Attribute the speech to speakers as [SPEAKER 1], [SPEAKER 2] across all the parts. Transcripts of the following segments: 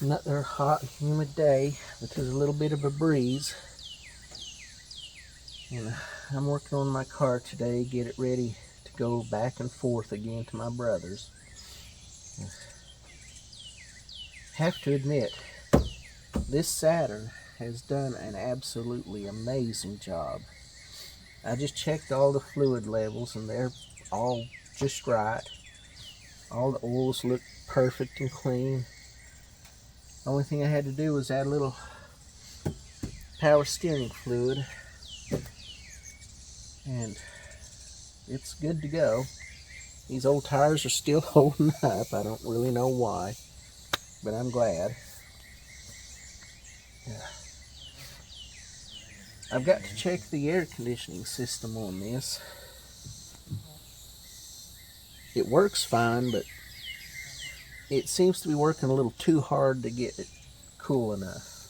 [SPEAKER 1] Another hot and humid day, but there's a little bit of a breeze. And I'm working on my car today, get it ready to go back and forth again to my brother's. Have to admit, this Saturn has done an absolutely amazing job. I just checked all the fluid levels and they're all just right. All the oils look perfect and clean. The only thing I had to do was add a little power steering fluid and it's good to go. These old tires are still holding up. I don't really know why, but I'm glad. I've got to check the air conditioning system on this. It works fine, but it seems to be working a little too hard to get it cool enough.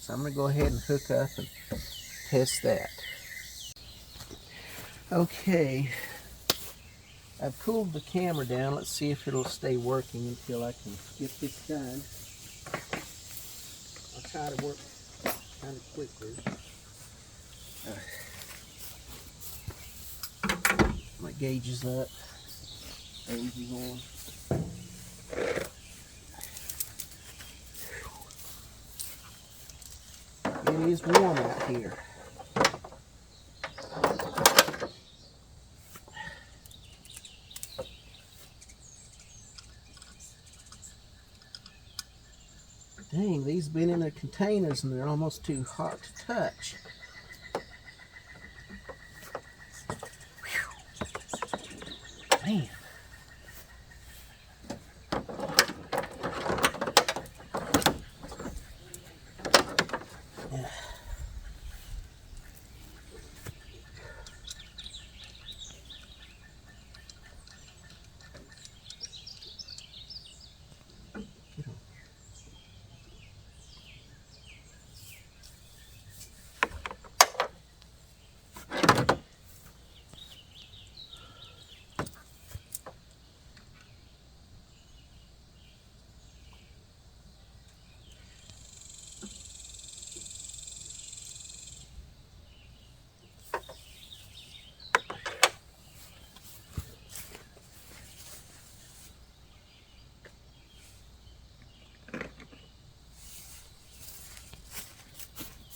[SPEAKER 1] So I'm going to go ahead and hook up and test that. Okay, I've cooled the camera down. Let's see if it'll stay working until I can get this done. I'll try to work kind of quickly. My gauge is up. Gauge is on. It is warm out here. Dang, these have been in the containers and they're almost too hot to touch. Whew. Man.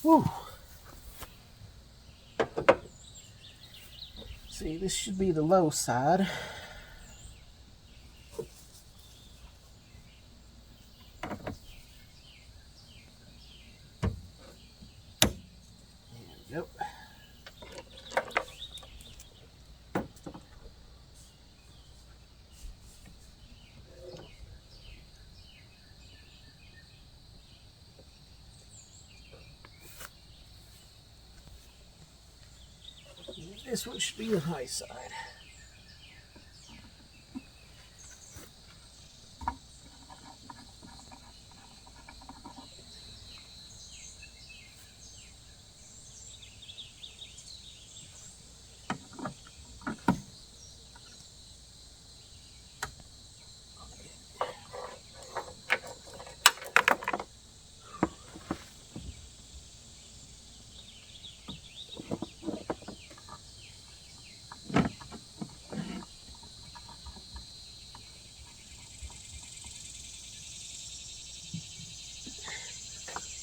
[SPEAKER 1] Whew. See, this should be the low side. There we go. This one should be the high side.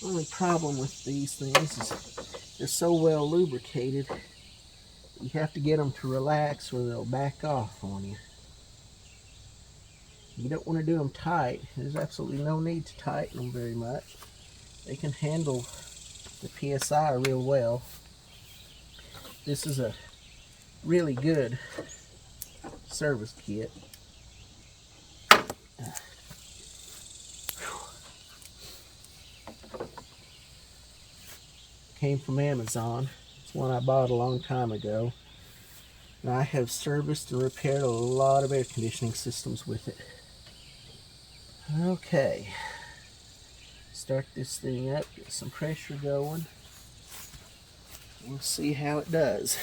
[SPEAKER 1] The only problem with these things is they're so well lubricated, you have to get them to relax or they'll back off on you. You don't want to do them tight. There's absolutely no need to tighten them very much. They can handle the PSI real well. This is a really good service kit. Came from Amazon. It's one I bought a long time ago. And I have serviced and repaired a lot of air conditioning systems with it. Okay. Start this thing up, get some pressure going. We'll see how it does.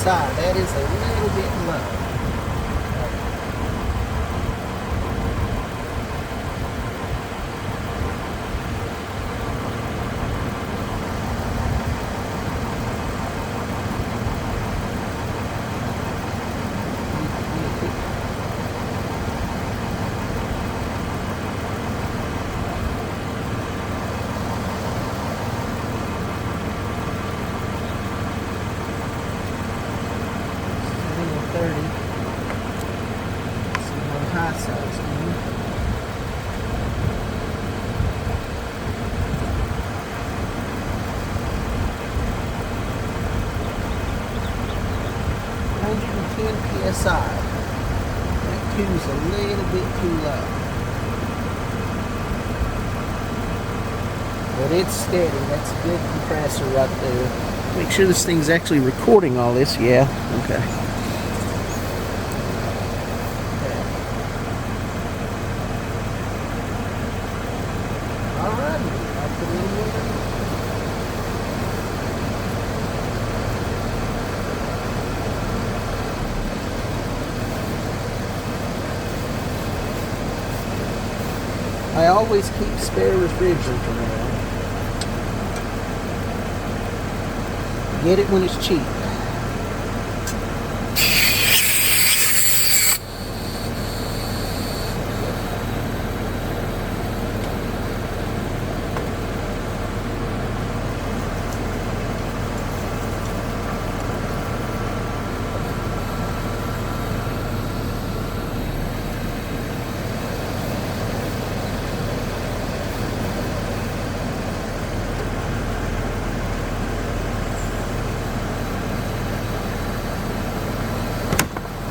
[SPEAKER 1] PSI. That is a little bit low. High side speed. PSI. That two's a little bit too low. But it's steady. That's a good compressor right there. Make sure this thing's actually recording all this. Yeah. Okay. I always keep spare refrigerant around. Get it when it's cheap.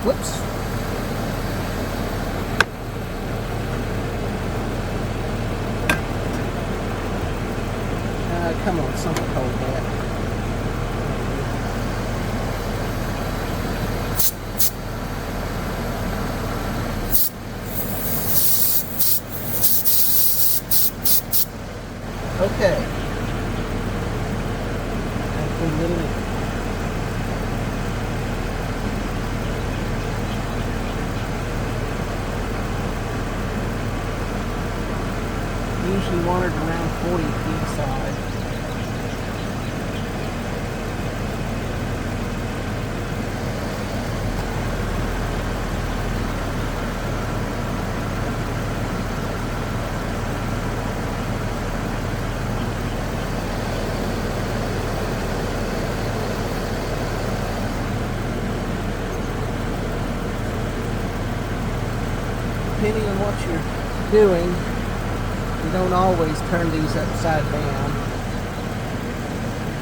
[SPEAKER 1] Whoops. Come on, someone hold that. Okay. Put a little in. Usually watered around 40 psi. Depending on what you're doing, you don't always turn these upside down.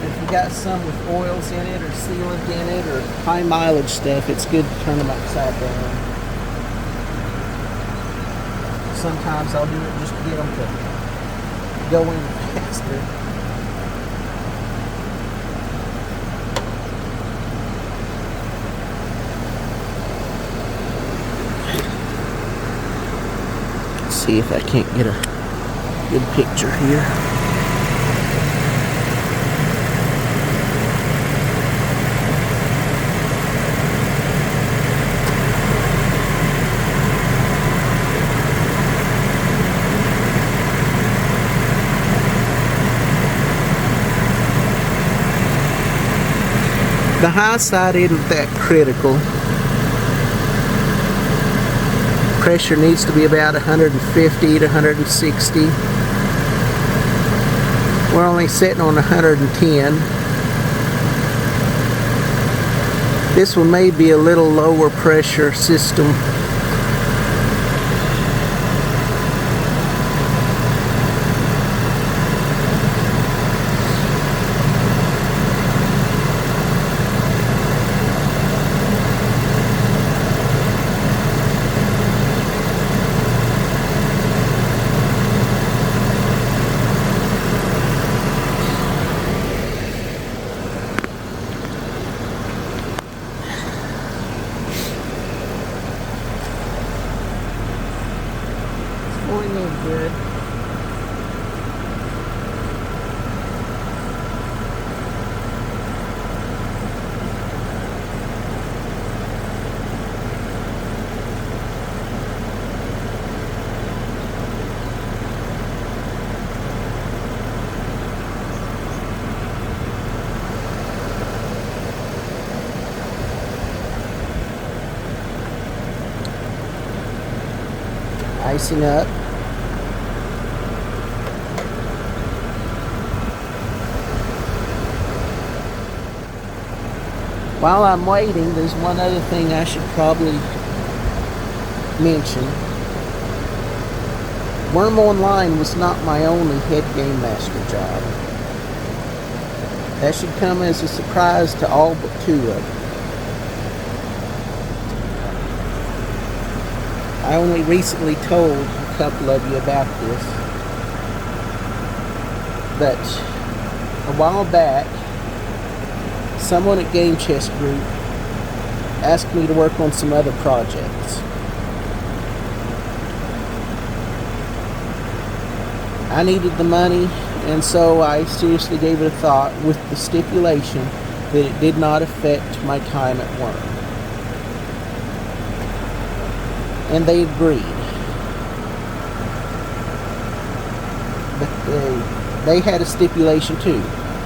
[SPEAKER 1] If you got some with oils in it or sealant in it or high mileage stuff, it's good to turn them upside down. Sometimes I'll do it just to get them to go in faster. See if I can't get a good picture here. The high side isn't that critical. Pressure needs to be about 150 to 160. We're only sitting on 110. This one may be a little lower pressure system. Pulling in good. icing up. While I'm waiting, there's one other thing I should probably mention. Worm Online was not my only head game master job. That should come as a surprise to all but 2 of them. I only recently told a couple of you about this, but a while back, someone at Game Chest Group asked me to work on some other projects. I needed the money, and so I seriously gave it a thought with the stipulation that it did not affect my time at work. And they agreed. But they had a stipulation too.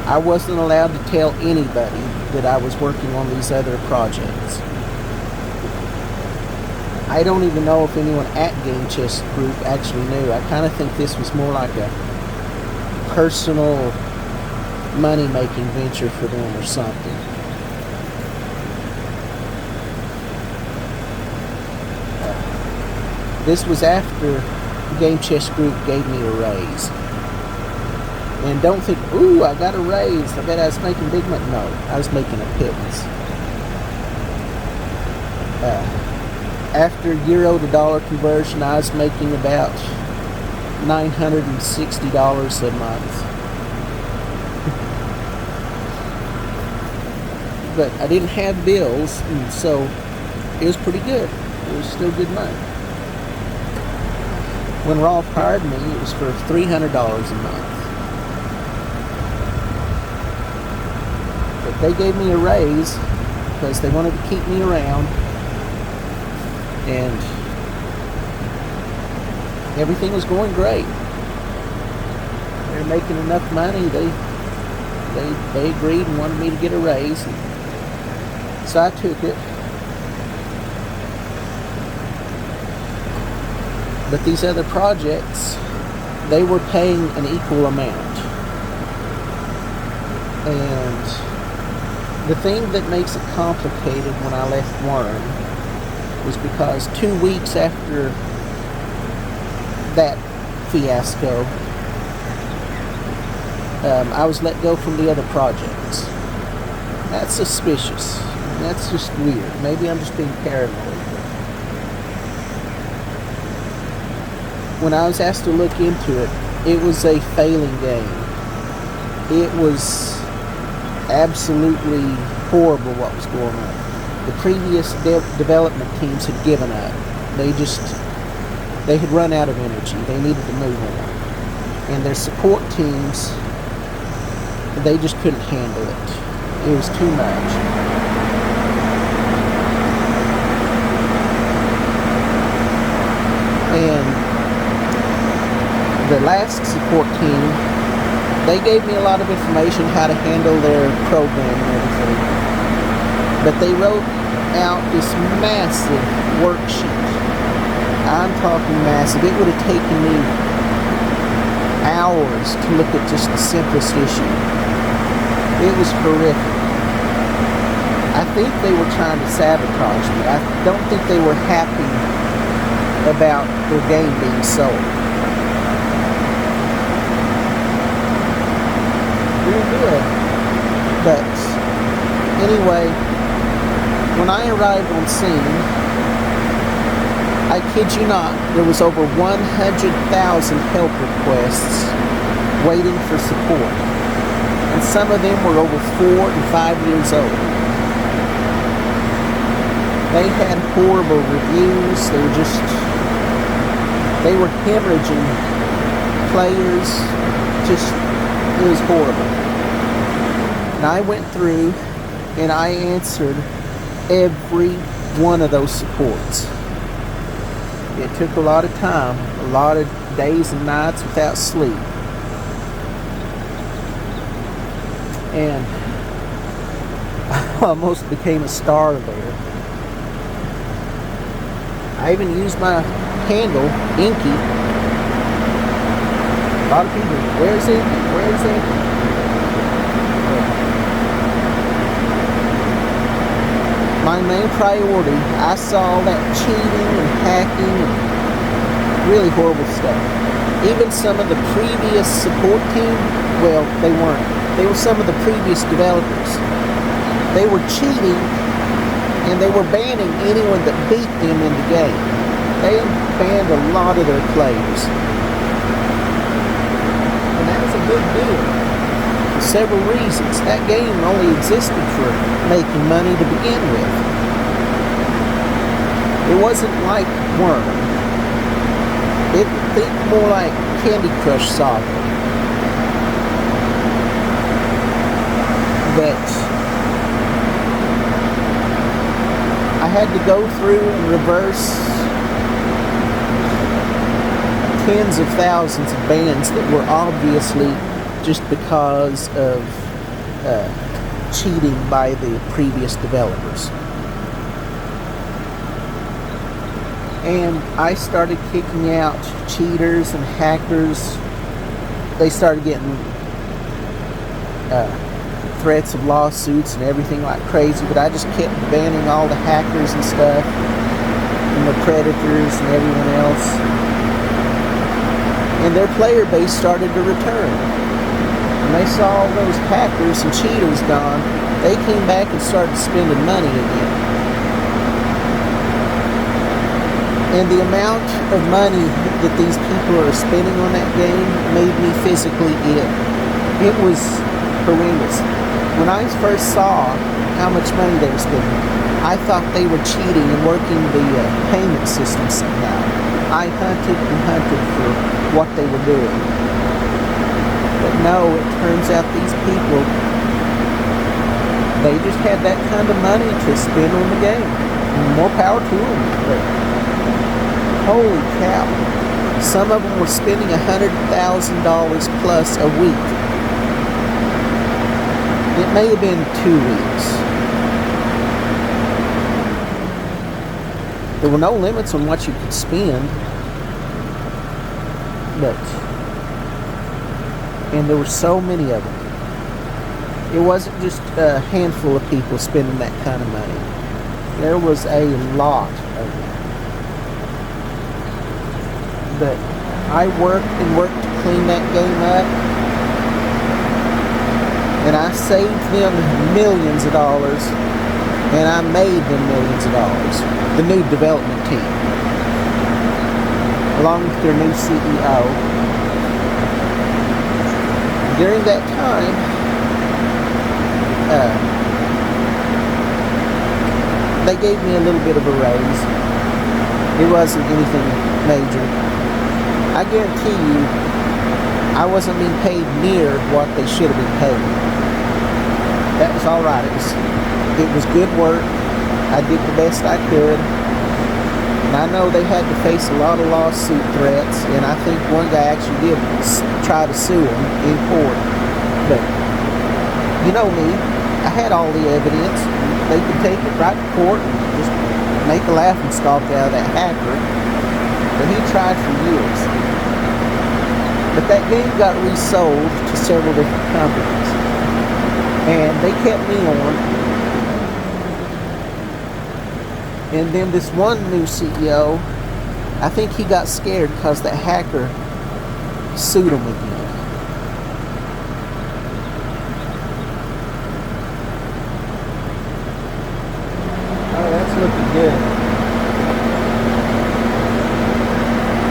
[SPEAKER 1] I wasn't allowed to tell anybody that I was working on these other projects. I don't even know if anyone at Game Chest Group actually knew. I kind of think this was more like a personal money-making venture for them or something. This was after Game Chest Group gave me a raise. And don't think, ooh, I got a raise, I bet I was making big money. No, I was making a pittance. After euro to dollar conversion, I was making about $960 a month. But I didn't have bills, and so it was pretty good. It was still good money. When Rolf hired me, it was for $300 a month. But they gave me a raise because they wanted to keep me around, and everything was going great. They were making enough money. They agreed and wanted me to get a raise, so I took it. But these other projects, they were paying an equal amount. And the thing that makes it complicated when I left Worm was because 2 weeks after that fiasco, I was let go from the other projects. That's suspicious. That's just weird. Maybe I'm just being paranoid. When I was asked to look into it, it was a failing game. It was absolutely horrible what was going on. The previous development teams had given up. They had run out of energy. They needed to move on. And their support teams, they just couldn't handle it. It was too much. And the last support team, they gave me a lot of information how to handle their program and everything. But they wrote out this massive worksheet. I'm talking massive. It would have taken me hours to look at just the simplest issue. It was horrific. I think they were trying to sabotage me. I don't think they were happy about their game being sold. Real good. But anyway, when I arrived on scene, I kid you not, there was over 100,000 help requests waiting for support. And some of them were over 4 and 5 years old. They had horrible reviews. They were hemorrhaging players. It was horrible. And I went through and I answered every one of those supports. It took a lot of time, a lot of days and nights without sleep. And I almost became a star there. I even used my handle, Inky. A lot of people, where's Inky? Where's Inky? My main priority, I saw that cheating and hacking and really horrible stuff. Even some of the previous support team, well, they weren't. They were some of the previous developers. They were cheating and they were banning anyone that beat them in the game. They banned a lot of their players. And that was a big deal. For several reasons. That game only existed for making money to begin with. It wasn't like Worm. Think more like Candy Crush Saga. But I had to go through and reverse tens of thousands of bans that were obviously just because of cheating by the previous developers. And I started kicking out cheaters and hackers. They started getting threats of lawsuits and everything like crazy, but I just kept banning all the hackers and stuff, and the predators and everyone else. And their player base started to return. When they saw all those hackers and cheaters gone, they came back and started spending money again. And the amount of money that these people are spending on that game made me physically ill. It was horrendous. When I first saw how much money they were spending, I thought they were cheating and working the payment system somehow. I hunted and hunted for what they were doing. But no, it turns out these people, they just had that kind of money to spend on the game. More power to them. But holy cow. Some of them were spending $100,000 plus a week. It may have been 2 weeks. There were no limits on what you could spend. And there were so many of them. It wasn't just a handful of people spending that kind of money. There was a lot of them. But I worked and worked to clean that game up, and I saved them millions of dollars, and I made them millions of dollars. The new development team, along with their new CEO. During that time, they gave me a little bit of a raise. It wasn't anything major. I guarantee you, I wasn't being paid near what they should have been paid. That was all right. It was good work. I did the best I could. And I know they had to face a lot of lawsuit threats, and I think one guy actually did try to sue them in court. But, you know me, I had all the evidence. They could take it right to court and just make a laughingstock out of that hacker. But he tried for years. But that game got resold to several different companies. And they kept me on. And then this one new CEO, I think he got scared because that hacker sued him again. Oh, that's looking good.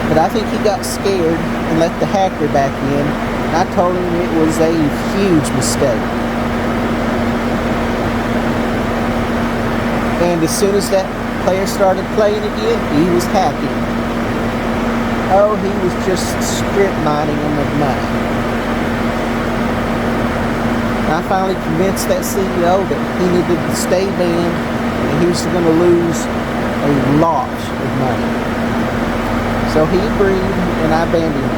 [SPEAKER 1] But I think he got scared and let the hacker back in. And I told him it was a huge mistake. And as soon as that player started playing again, he was hacking. Oh, he was just strip mining them of money. And I finally convinced that CEO that he needed to stay banned and he was going to lose a lot of money. So he agreed, and I banned him.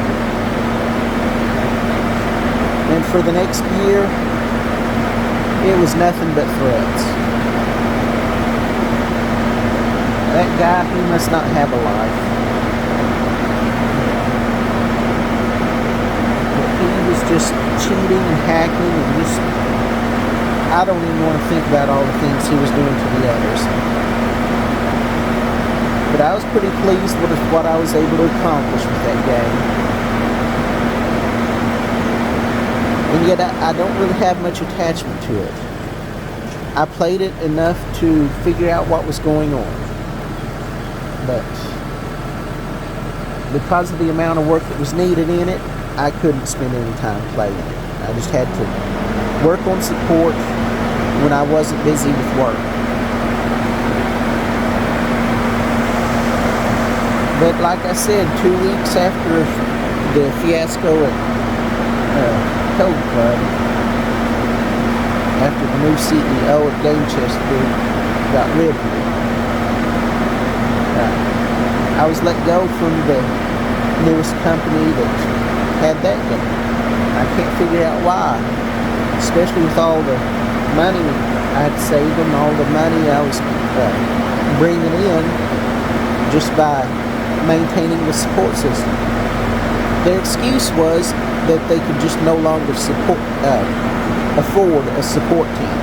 [SPEAKER 1] And for the next year, it was nothing but threats. That guy, he must not have a life. just cheating and hacking and just, I don't even want to think about all the things he was doing to the others. But I was pretty pleased with what I was able to accomplish with that game. And yet I don't really have much attachment to it. I played it enough to figure out what was going on. But because of the amount of work that was needed in it, I couldn't spend any time playing it. I just had to work on support when I wasn't busy with work. But like I said, 2 weeks after the fiasco at Code Club, after the new CEO at Game Chest Group got rid of me, I was let go from the newest company that had that game. I can't figure out why, especially with all the money I'd saved and all the money I was bringing in just by maintaining the support system. Their excuse was that they could just no longer afford a support team.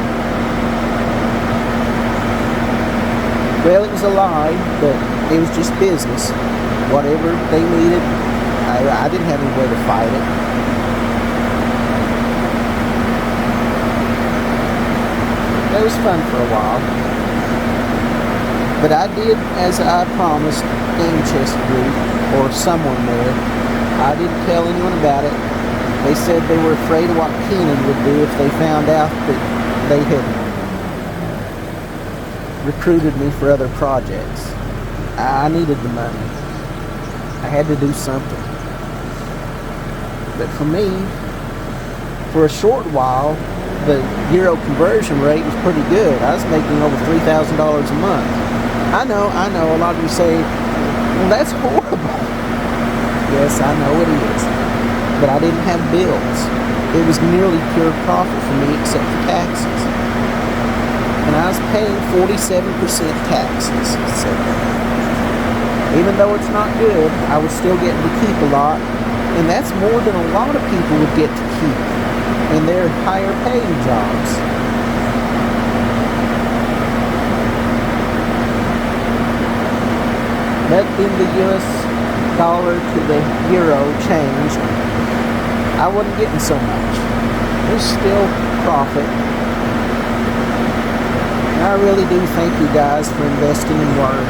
[SPEAKER 1] Well, it was a lie, but it was just business. Whatever they needed, I didn't have any way to fight it. It was fun for a while. But I did as I promised Game Chest Group, or someone there. I didn't tell anyone about it. They said they were afraid of what Keenan would do if they found out that they had recruited me for other projects. I needed the money. I had to do something. But for me, for a short while, the euro conversion rate was pretty good. I was making over $3,000 a month. I know, a lot of you say, well, that's horrible. Yes, I know it is. But I didn't have bills. It was nearly pure profit for me except for taxes. And I was paying 47% taxes. So even though it's not good, I was still getting to keep a lot. And that's more than a lot of people would get to keep in their higher paying jobs. But in the US dollar to the euro changed, I wasn't getting so much. It was still profit. And I really do thank you guys for investing in Word.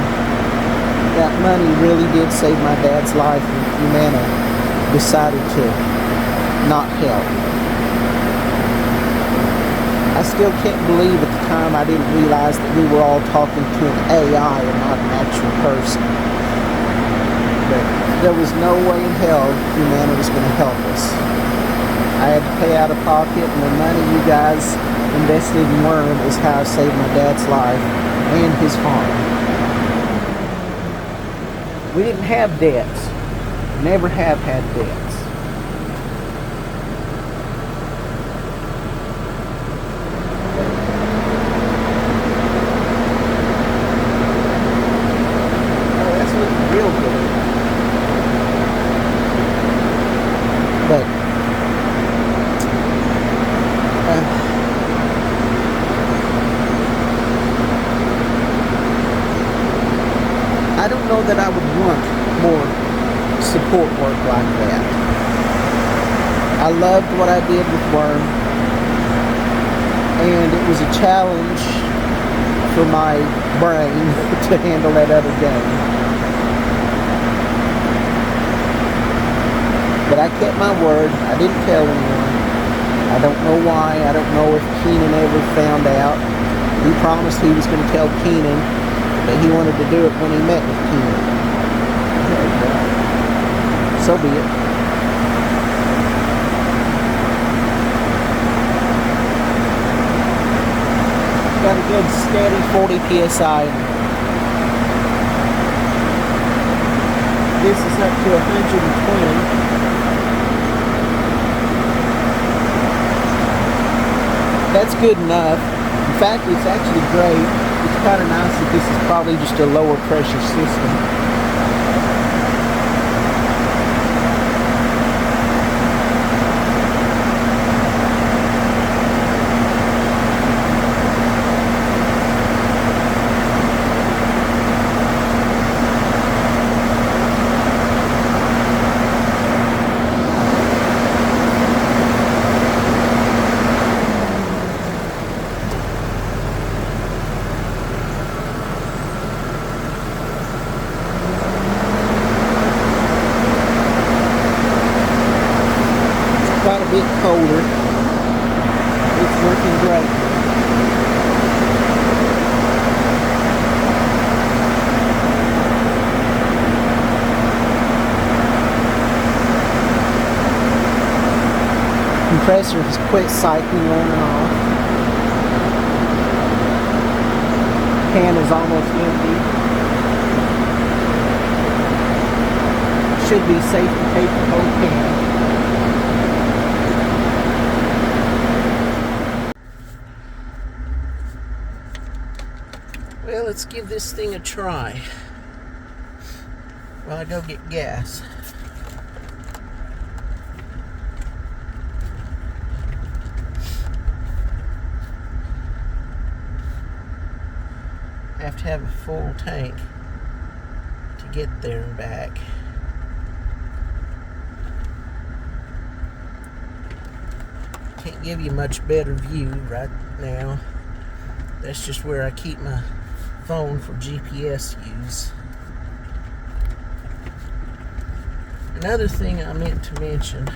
[SPEAKER 1] That money really did save my dad's life when Humana decided to not help. I still can't believe at the time I didn't realize that we were all talking to an AI and not an actual person. But there was no way in hell Humana was going to help us. I had to pay out of pocket, and the money you guys invested in Worm is how I saved my dad's life and his farm. We didn't have debts. Never have had debts. Real good. But I don't know that I would want more support work like that. I loved what I did with Worm, and it was a challenge for my brain to handle that other game. But I kept my word. I didn't tell anyone. I don't know why. I don't know if Keenan ever found out. He promised he was going to tell Keenan that he wanted to do it when he met with Keenan. So be it. Got a good steady 40 PSI. This is up to 120. That's good enough. In fact, it's actually great. It's kind of nice that this is probably just a lower pressure system. bit colder. It's working great. Compressor has quit cycling on and off. Can is almost empty. Should be safe to take the whole can. Well, let's give this thing a try while I go get gas. I have to have a full tank to get there and back. Can't give you much better view right now. That's just where I keep my phone for GPS use. Another thing I meant to mention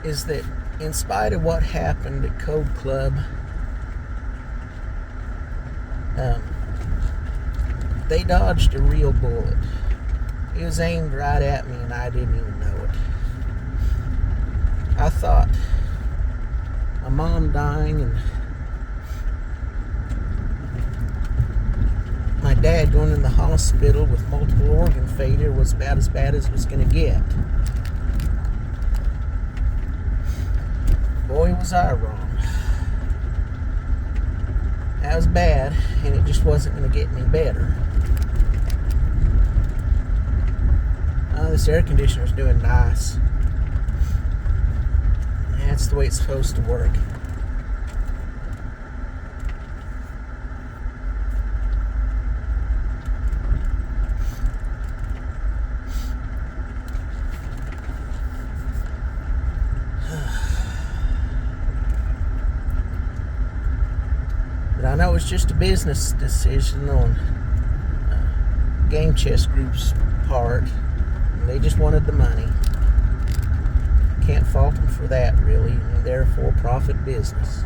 [SPEAKER 1] is that in spite of what happened at Code Club, they dodged a real bullet. It was aimed right at me and I didn't even know it. I thought my mom dying and my dad going in the hospital with multiple organ failure was about as bad as it was going to get. Boy, was I wrong. That was bad, and it just wasn't going to get any better. This air conditioner's doing nice. That's the way it's supposed to work. But I know it's just a business decision on Game Chess Group's part. They just wanted the money. Can't fault them for that, really. I mean, they're a for-profit business.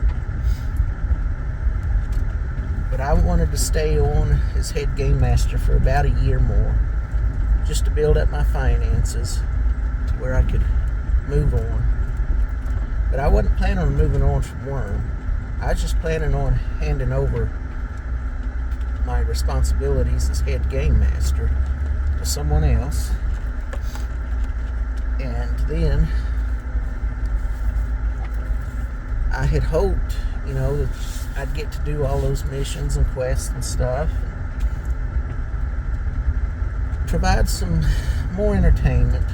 [SPEAKER 1] But I wanted to stay on as head game master for about a year more, just to build up my finances to where I could move on. But I wasn't planning on moving on from Worm. I was just planning on handing over my responsibilities as head game master to someone else. And then I had hoped, that I'd get to do all those missions and quests and stuff, and provide some more entertainment.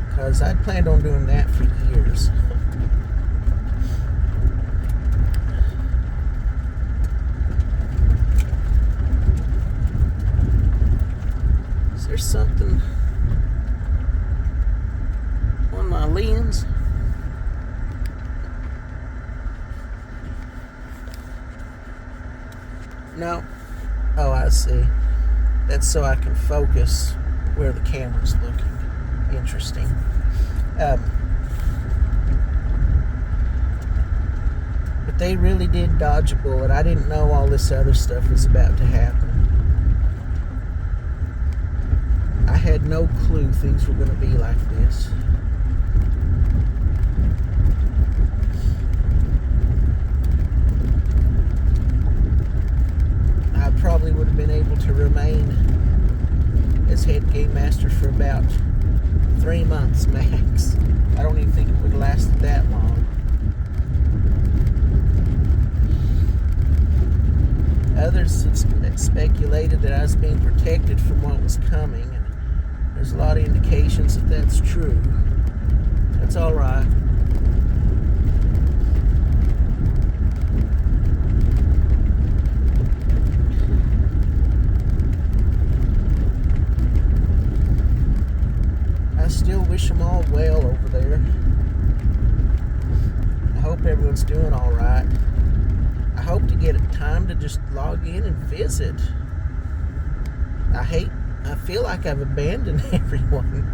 [SPEAKER 1] Because I'd planned on doing that for years. Is there something on my lens? No. Oh, I see. That's so I can focus where the camera's looking. Interesting. But they really did dodge a bullet. I didn't know all this other stuff was about to happen. I had no clue things were going to be like this. I probably would have been able to remain as head game master for about 3 months max. I don't even think it would have lasted that long. Others have speculated that I was being protected from what was coming, and there's a lot of indications that that's true. That's all right. I still wish them all well over there. I hope everyone's doing all right. I hope to get time to just log in and visit. I feel like I've abandoned everyone.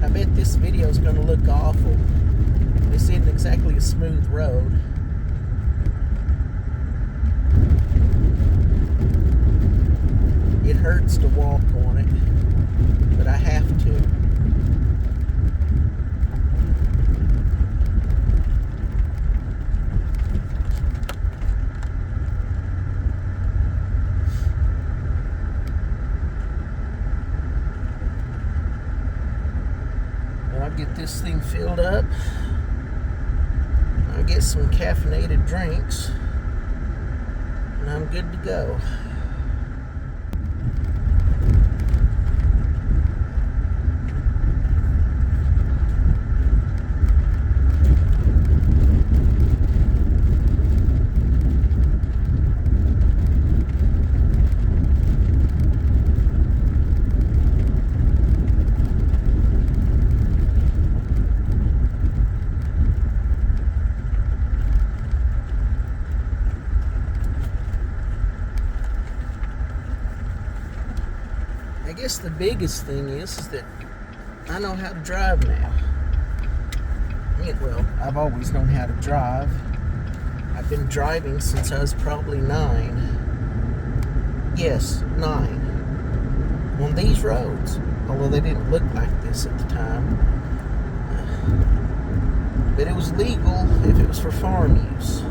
[SPEAKER 1] I bet this video is going to look awful. This isn't exactly a smooth road. It hurts to walk on it, but I have to. And I'll get this thing filled up. I'll get some caffeinated drinks, and I'm good to go. I guess the biggest thing is that I know how to drive now. Well, I've always known how to drive. I've been driving since I was probably 9. Yes, 9. On these roads. Although they didn't look like this at the time. But it was legal if it was for farm use.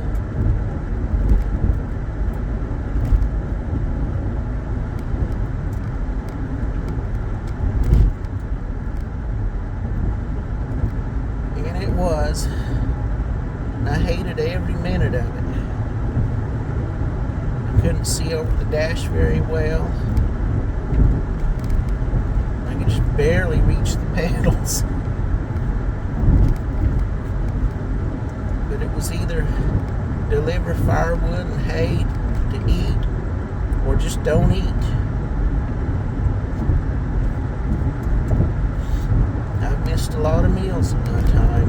[SPEAKER 1] Was, and I hated every minute of it. I couldn't see over the dash very well. I could just barely reach the pedals. But it was either deliver firewood and hay to eat, or just don't eat. I've missed a lot of meals in my time.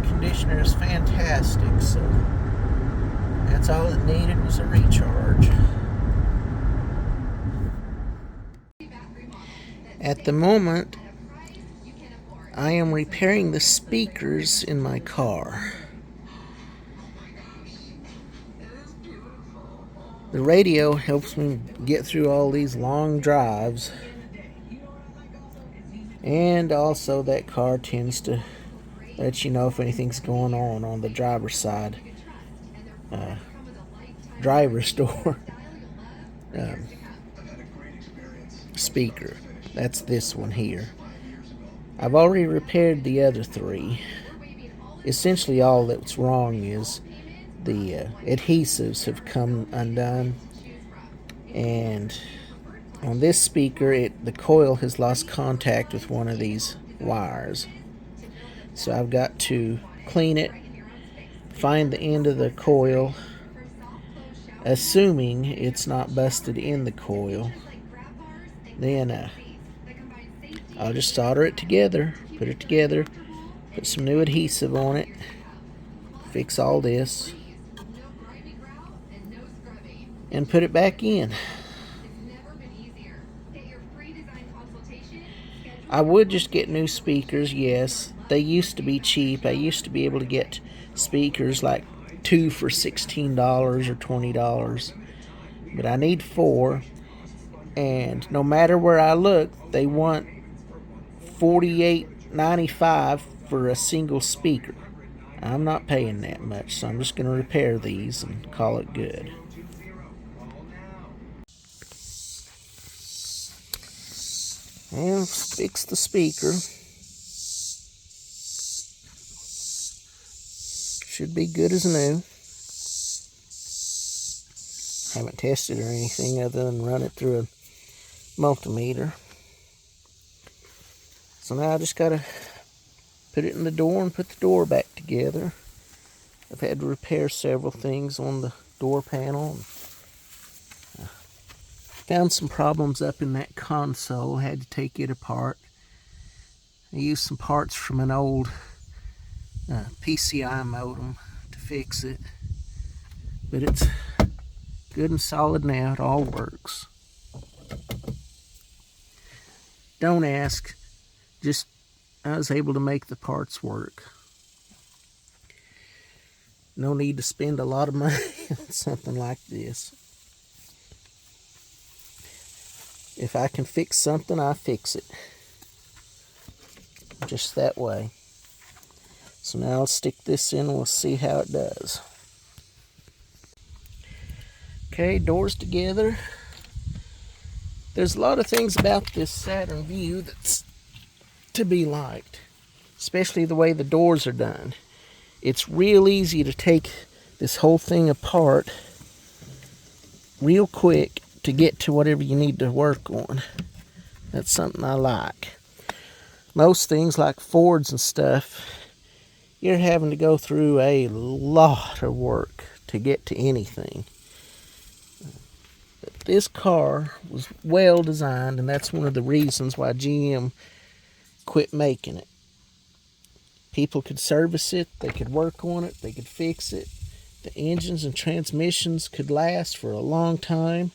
[SPEAKER 1] Conditioner is fantastic, so that's all it needed was a recharge. At the moment, I am repairing the speakers in my car. The radio helps me get through all these long drives, and also that car tends to let you know if anything's going on the driver's side. Driver's door speaker. That's this one here. I've already repaired the other 3. Essentially all that's wrong is the adhesives have come undone, and on this speaker the coil has lost contact with one of these wires. So I've got to clean it, find the end of the coil, assuming it's not busted in the coil. Then I'll just solder it together, put it together, put some new adhesive on it, fix all this, and put it back in. I would just get new speakers, yes. They used to be cheap. I used to be able to get speakers like 2 for $16 or $20. But I need 4. And no matter where I look, they want $48.95 for a single speaker. I'm not paying that much, so I'm just going to repair these and call it good. And fix the speaker. Should be good as new. Haven't tested or anything other than run it through a multimeter. So now I just got to put it in the door and put the door back together. I've had to repair several things on the door panel. Found some problems up in that console. Had to take it apart. I used some parts from an old PCI modem to fix it. But it's good and solid now. It all works. Don't ask. Just I was able to make the parts work. No need to spend a lot of money on something like this. If I can fix something, I fix it. Just that way. So now I'll stick this in and we'll see how it does. Okay, doors together. There's a lot of things about this Saturn Vue that's to be liked, especially the way the doors are done. It's real easy to take this whole thing apart real quick to get to whatever you need to work on. That's something I like. Most things like Fords and stuff, you're having to go through a lot of work to get to anything. But this car was well designed, and that's one of the reasons why GM quit making it. People could service it, they could work on it, they could fix it. The engines and transmissions could last for a long time.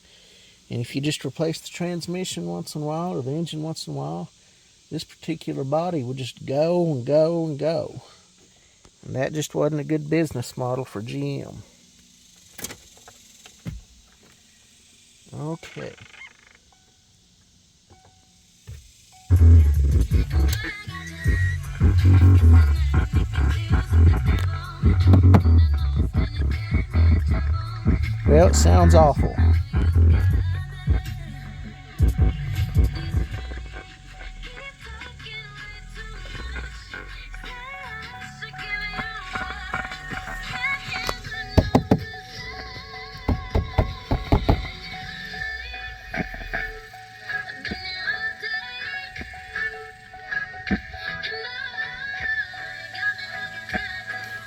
[SPEAKER 1] And if you just replace the transmission once in a while or the engine once in a while, this particular body would just go and go and go. And that just wasn't a good business model for GM. Okay. Well, it sounds awful.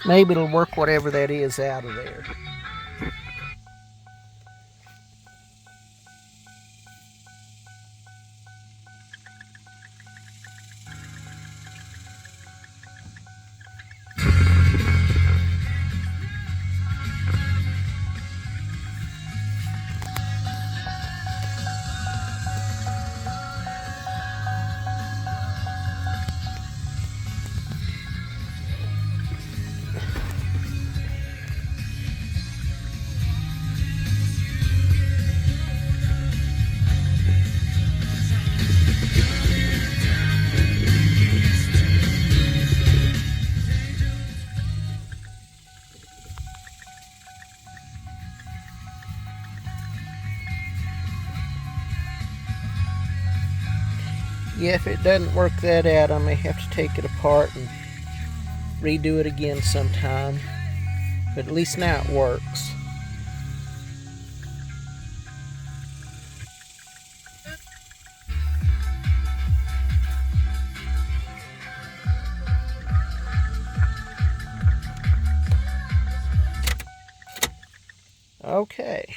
[SPEAKER 1] Maybe it'll work whatever that is out of there. Yeah, if it doesn't work that out, I may have to take it apart and redo it again sometime. But at least now it works. Okay.